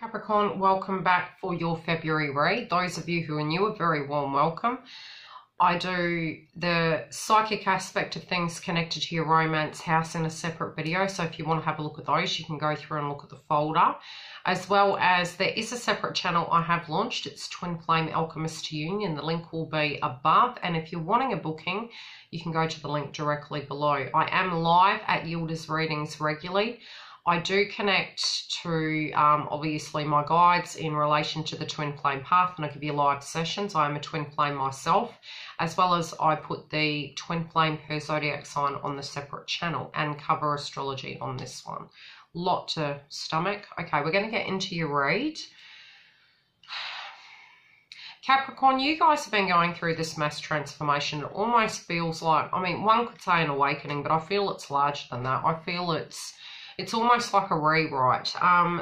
Capricorn, welcome back for your February read. Those of you who are new, a very warm welcome. I do the psychic aspect of things connected to your romance house in a separate video, so if you want to have a look at those, you can go through and look at the folder. As well as there is a separate channel I have launched. It's Twin Flame Alchemist Union. The link will be above, and if you're wanting a booking, you can go to the link directly below. I am live at Yildiz readings regularly. I do connect to obviously my guides in relation to the twin flame path, and I give you live sessions. I am a twin flame myself, as well as I put the twin flame per zodiac sign on the separate channel and cover astrology on this one. Lot to stomach. Okay, we're going to get into your read. Capricorn, you guys have been going through this mass transformation. It almost feels like, I mean, one could say an awakening, but I feel it's larger than that. I feel it's almost like a rewrite.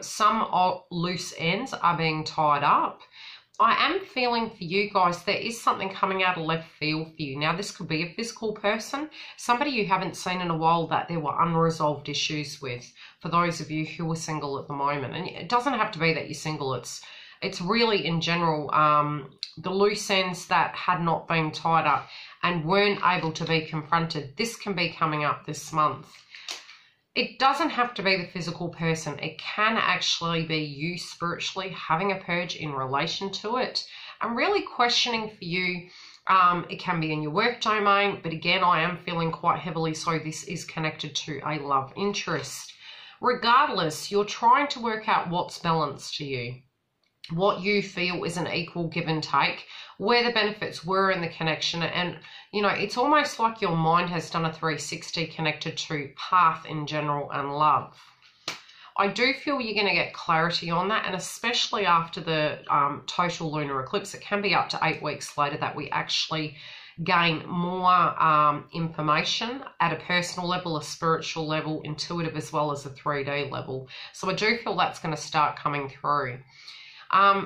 Some loose ends are being tied up. I am feeling for you guys, there is something coming out of left field for you. Now, this could be a physical person, somebody you haven't seen in a while that there were unresolved issues with, for those of you who are single at the moment. And it doesn't have to be that you're single. It's really in general the loose ends that had not been tied up and weren't able to be confronted. This can be coming up this month. It doesn't have to be the physical person. It can actually be you spiritually having a purge in relation to it and really questioning for you. It can be in your work domain, but again, I am feeling quite heavily so this is connected to a love interest. Regardless, you're trying to work out what's balanced to you, what you feel is an equal give and take, where the benefits were in the connection. And, you know, it's almost like your mind has done a 360 connected to path in general and love. I do feel you're going to get clarity on that, and especially after the total lunar eclipse, it can be up to 8 weeks later that we actually gain more information at a personal level, a spiritual level, intuitive, as well as a 3D level. So I do feel that's going to start coming through.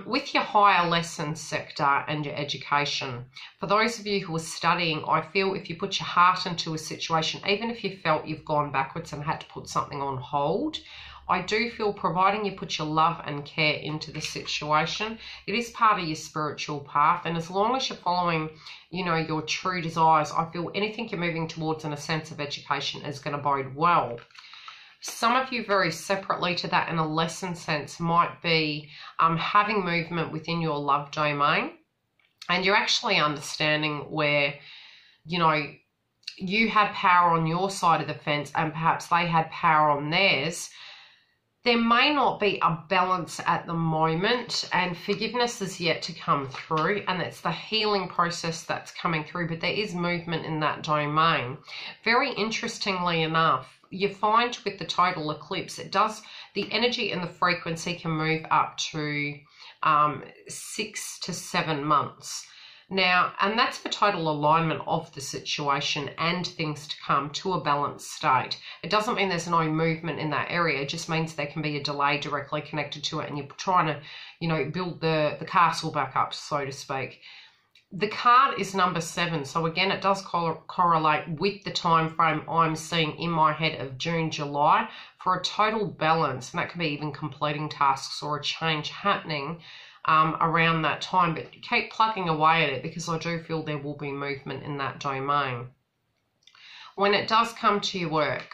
With your higher lessons sector and your education, for those of you who are studying, I feel if you put your heart into a situation, even if you felt you've gone backwards and had to put something on hold, I do feel providing you put your love and care into the situation, it is part of your spiritual path. And as long as you're following, you know, your true desires, I feel anything you're moving towards in a sense of education is going to bode well. Some of you very separately to that in a lesson sense might be having movement within your love domain, and you're actually understanding where, you know, you had power on your side of the fence and perhaps they had power on theirs. There may not be a balance at the moment, and forgiveness is yet to come through, and it's the healing process that's coming through, but there is movement in that domain. Very interestingly enough, you find with the total eclipse, it does, the energy and the frequency can move up to 6 to 7 months. Now, and that's for total alignment of the situation and things to come to a balanced state. It doesn't mean there's no movement in that area. It just means there can be a delay directly connected to it, and you're trying to, you know, build the castle back up, so to speak. The card is number 7, so again, it does correlate with the time frame I'm seeing in my head of June, July for a total balance, and that can be even completing tasks or a change happening around that time. But keep plugging away at it, because I do feel there will be movement in that domain. When it does come to your work,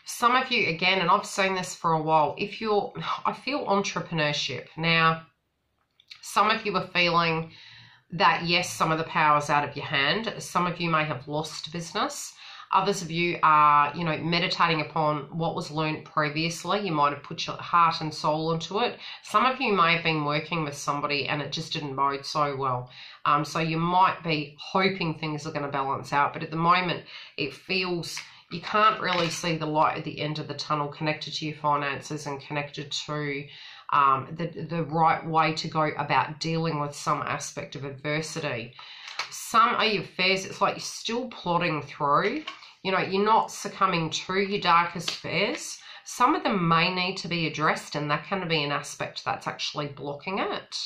some of you, again, and I've seen this for a while, I feel entrepreneurship. Now, some of you are feeling that, yes, some of the power's out of your hand. Some of you may have lost business. Others of you are, you know, meditating upon what was learned previously. You might have put your heart and soul into it. Some of you may have been working with somebody and it just didn't bode so well. So you might be hoping things are going to balance out, but at the moment it feels you can't really see the light at the end of the tunnel connected to your finances and connected to the right way to go about dealing with some aspect of adversity. Some of your fears, it's like you're still plodding through. You know, you're not succumbing to your darkest fears. Some of them may need to be addressed, and that can be an aspect that's actually blocking it.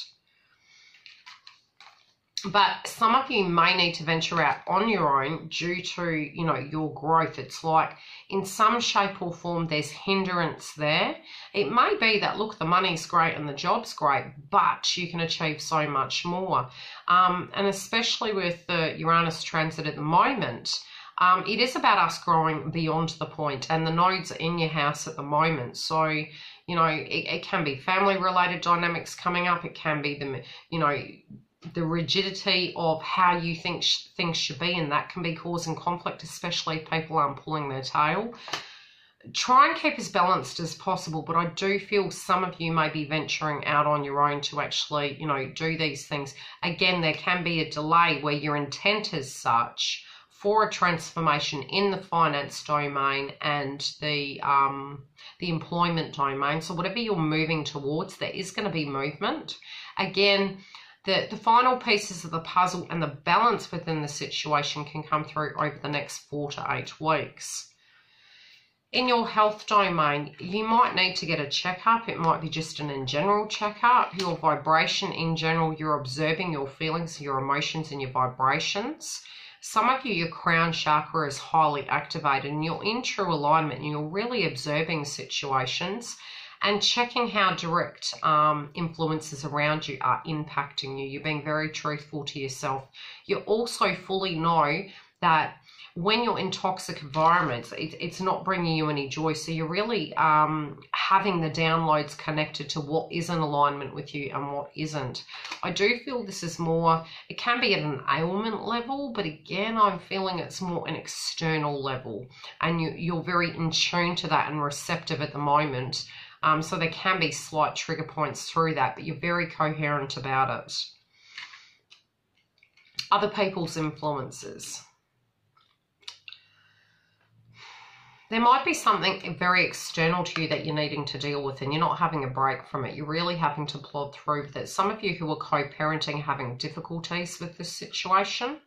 But some of you may need to venture out on your own due to, you know, your growth. It's like in some shape or form, there's hindrance there. It may be that, look, the money's great and the job's great, but you can achieve so much more. And especially with the Uranus transit at the moment, it is about us growing beyond the point, and the nodes are in your house at the moment. So, you know, it can be family-related dynamics coming up. It can be the, you know, the rigidity of how you think things should be, and that can be causing conflict, especially if people aren't pulling their tail. Try and keep as balanced as possible, but I do feel some of you may be venturing out on your own to actually, you know, do these things. Again, there can be a delay where your intent is such for a transformation in the finance domain and the employment domain. So whatever you're moving towards, there is going to be movement. Again, the final pieces of the puzzle and the balance within the situation can come through over the next 4 to 8 weeks. In your health domain, you might need to get a checkup. It might be just an in general checkup. Your vibration in general, you're observing your feelings, your emotions, and your vibrations. Some of you, your crown chakra is highly activated and you're in true alignment and you're really observing situations and checking how direct influences around you are impacting you. You're being very truthful to yourself. You also fully know that when you're in toxic environments, it's not bringing you any joy. So you're really having the downloads connected to what is in alignment with you and what isn't. I do feel this is more, it can be at an ailment level, but again, I'm feeling it's more an external level. And you're very in tune to that and receptive at the moment. So there can be slight trigger points through that, but you're very coherent about it. Other people's influences. There might be something very external to you that you're needing to deal with and you're not having a break from it. You're really having to plod through with it. Some of you who are co-parenting are having difficulties with this situation.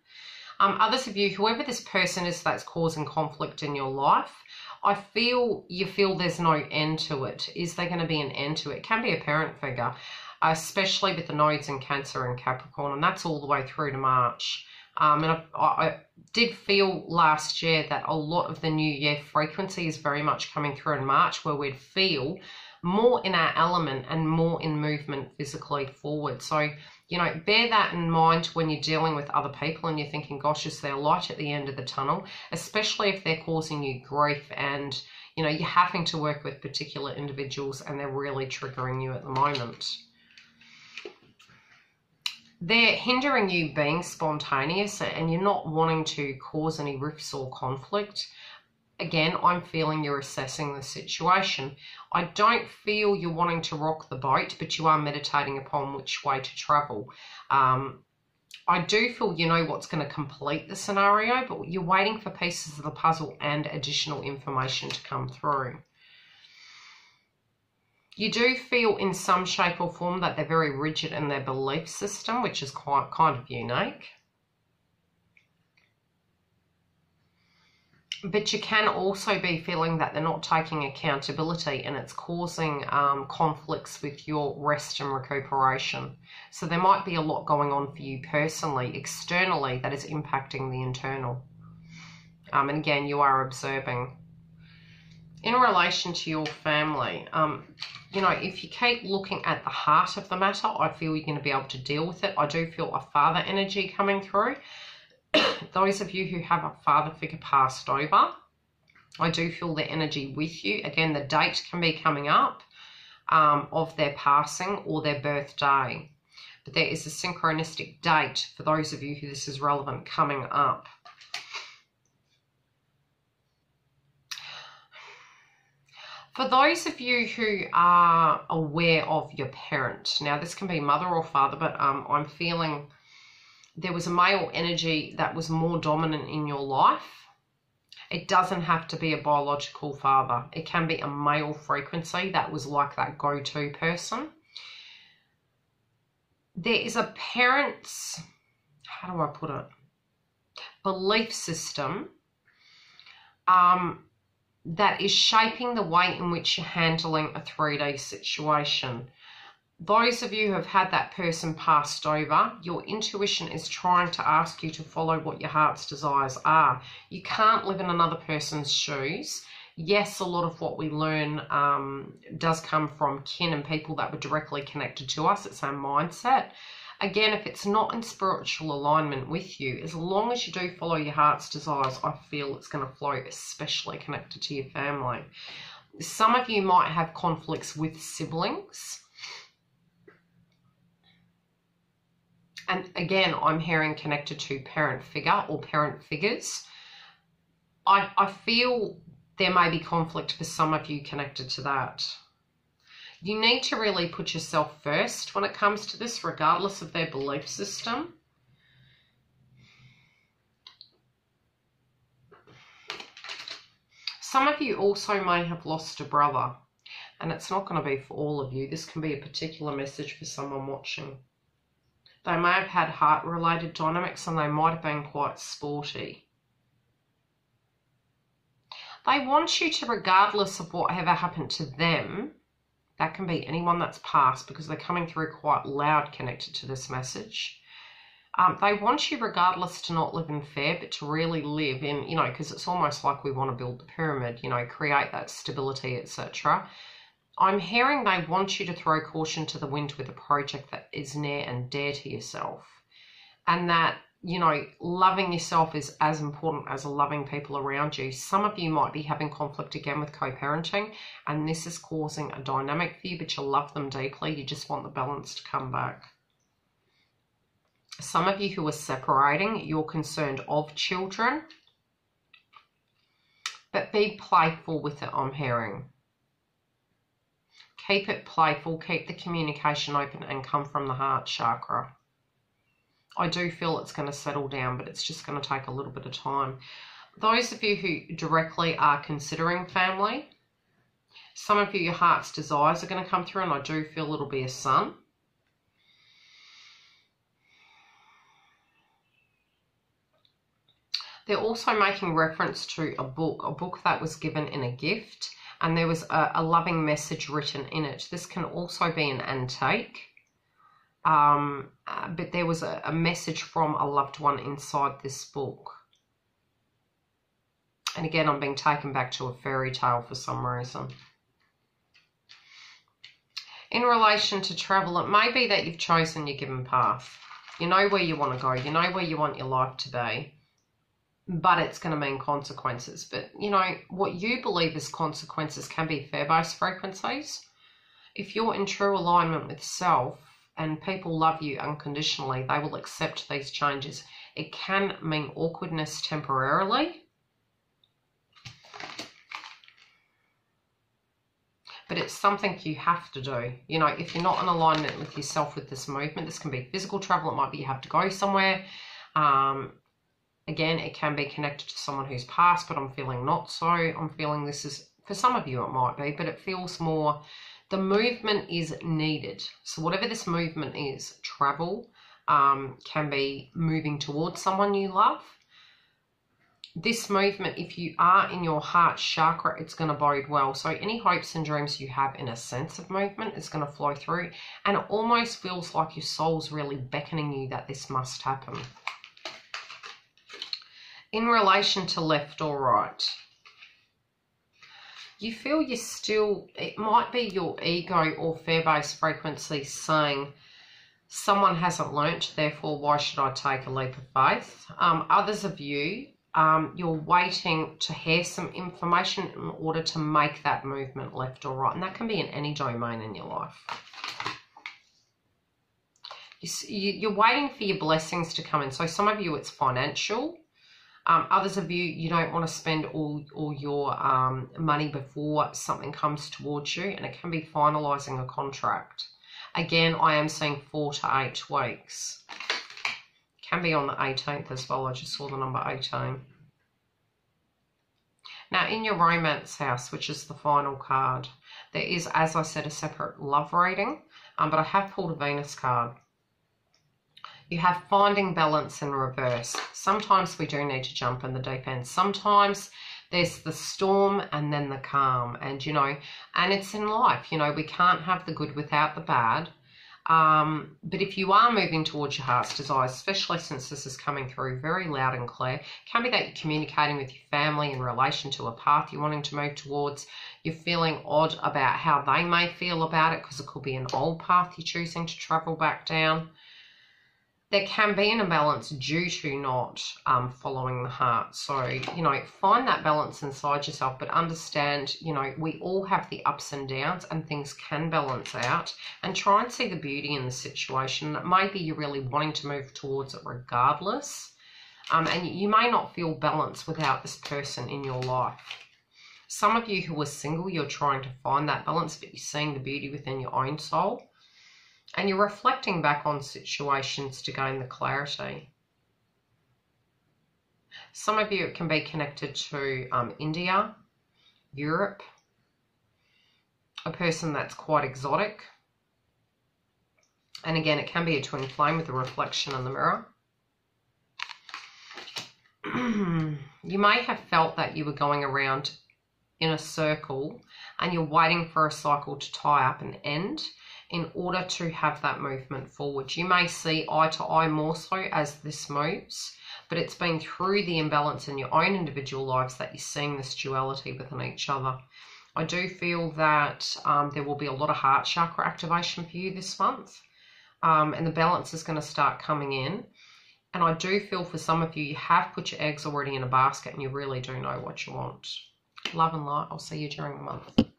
Others of you, whoever this person is that's causing conflict in your life, you feel there's no end to it. Is there going to be an end to it? It can be a parent figure, especially with the nodes in Cancer and Capricorn, and that's all the way through to March. And I did feel last year that a lot of the new year frequency is very much coming through in March, where we'd feel more in our element and more in movement physically forward. So, you know, bear that in mind when you're dealing with other people and you're thinking, gosh, is there light at the end of the tunnel? Especially if they're causing you grief and, you know, you're having to work with particular individuals and they're really triggering you at the moment. They're hindering you being spontaneous and you're not wanting to cause any rifts or conflict. Again, I'm feeling you're assessing the situation. I don't feel you're wanting to rock the boat, but you are meditating upon which way to travel. I do feel you know what's going to complete the scenario, but you're waiting for pieces of the puzzle and additional information to come through. You do feel in some shape or form that they're very rigid in their belief system, which is quite kind of unique. But you can also be feeling that they're not taking accountability and it's causing conflicts with your rest and recuperation. So there might be a lot going on for you personally, externally, that is impacting the internal. And again, you are observing. In relation to your family, you know, if you keep looking at the heart of the matter, I feel you're going to be able to deal with it. I do feel a father energy coming through. Those of you who have a father figure passed over, I do feel their energy with you. Again, the date can be coming up of their passing or their birthday. But there is a synchronistic date for those of you who this is relevant coming up. For those of you who are aware of your parent, now this can be mother or father, but I'm feeling there was a male energy that was more dominant in your life. It doesn't have to be a biological father. It can be a male frequency that was like that go-to person. There is a parent's, how do I put it, belief system that is shaping the way in which you're handling a 3D situation. Those of you who have had that person passed over, your intuition is trying to ask you to follow what your heart's desires are. You can't live in another person's shoes. Yes, a lot of what we learn does come from kin and people that were directly connected to us. It's our mindset. Again, if it's not in spiritual alignment with you, as long as you do follow your heart's desires, I feel it's going to flow, especially connected to your family. Some of you might have conflicts with siblings. And again, I'm hearing connected to parent figure or parent figures. I feel there may be conflict for some of you connected to that. You need to really put yourself first when it comes to this, regardless of their belief system. Some of you also may have lost a brother, and it's not going to be for all of you. This can be a particular message for someone watching. They may have had heart-related dynamics and they might have been quite sporty. They want you to, regardless of whatever happened to them, that can be anyone that's passed because they're coming through quite loud connected to this message. They want you, regardless, to not live in fear, but to really live in, you know, because it's almost like we want to build the pyramid, you know, create that stability, etc. I'm hearing they want you to throw caution to the wind with a project that is near and dear to yourself. And that, you know, loving yourself is as important as loving people around you. Some of you might be having conflict again with co-parenting, and this is causing a dynamic for you, but you love them deeply. You just want the balance to come back. Some of you who are separating, you're concerned of children, but be playful with it, I'm hearing. Keep it playful, keep the communication open, and come from the heart chakra. I do feel it's going to settle down, but it's just going to take a little bit of time. Those of you who directly are considering family, some of you, your heart's desires are going to come through, and I do feel it'll be a son. They're also making reference to a book that was given in a gift, and there was a loving message written in it. This can also be an antique, but there was a message from a loved one inside this book. And again, I'm being taken back to a fairy tale for some reason. In relation to travel, it may be that you've chosen your given path. You know where you want to go. You know where you want your life to be. But it's going to mean consequences. But, you know, what you believe is consequences can be fear-based frequencies. If you're in true alignment with self and people love you unconditionally, they will accept these changes. It can mean awkwardness temporarily. But it's something you have to do. You know, if you're not in alignment with yourself with this movement, this can be physical travel. It might be you have to go somewhere. Again, it can be connected to someone who's passed, but I'm feeling not so. I'm feeling this is, for some of you it might be, but it feels more, the movement is needed. So whatever this movement is, travel, can be moving towards someone you love. This movement, if you are in your heart chakra, it's going to bode well. So any hopes and dreams you have in a sense of movement is going to flow through. And it almost feels like your soul's really beckoning you that this must happen. In relation to left or right, you feel you're still, it might be your ego or fear-based frequency saying, someone hasn't learnt, therefore why should I take a leap of faith? Others of you, you're waiting to hear some information in order to make that movement left or right. And that can be in any domain in your life. You're waiting for your blessings to come in. So some of you, it's financial. Others of you, you don't want to spend all your money before something comes towards you, and it can be finalising a contract. Again, I am seeing 4 to 8 weeks. Can be on the 18th as well. I just saw the number 18. Now, in your romance house, which is the final card, there is, as I said, a separate love reading, but I have pulled a Venus card. You have finding balance in reverse. Sometimes we do need to jump in the deep end. Sometimes there's the storm and then the calm. And, you know, and it's in life, you know, we can't have the good without the bad. But if you are moving towards your heart's desires, especially since this is coming through very loud and clear, it can be that you're communicating with your family in relation to a path you're wanting to move towards. You're feeling odd about how they may feel about it because it could be an old path you're choosing to travel back down. There can be an imbalance due to not following the heart. So, you know, find that balance inside yourself, but understand, you know, we all have the ups and downs and things can balance out, and try and see the beauty in the situation. Maybe you're really wanting to move towards it regardless, and you may not feel balanced without this person in your life. Some of you who are single, you're trying to find that balance, but you're seeing the beauty within your own soul. And you're reflecting back on situations to gain the clarity. Some of you, it can be connected to India, Europe, a person that's quite exotic. And again, it can be a twin flame with a reflection in the mirror. You may have felt that you were going around in a circle and you're waiting for a cycle to tie up and end in order to have that movement forward. You may see eye to eye more so as this moves, but it's been through the imbalance in your own individual lives that you're seeing this duality within each other. I do feel that there will be a lot of heart chakra activation for you this month, and the balance is going to start coming in. And I do feel for some of you, you have put your eggs already in a basket and you really do know what you want. Love and light. I'll see you during the month.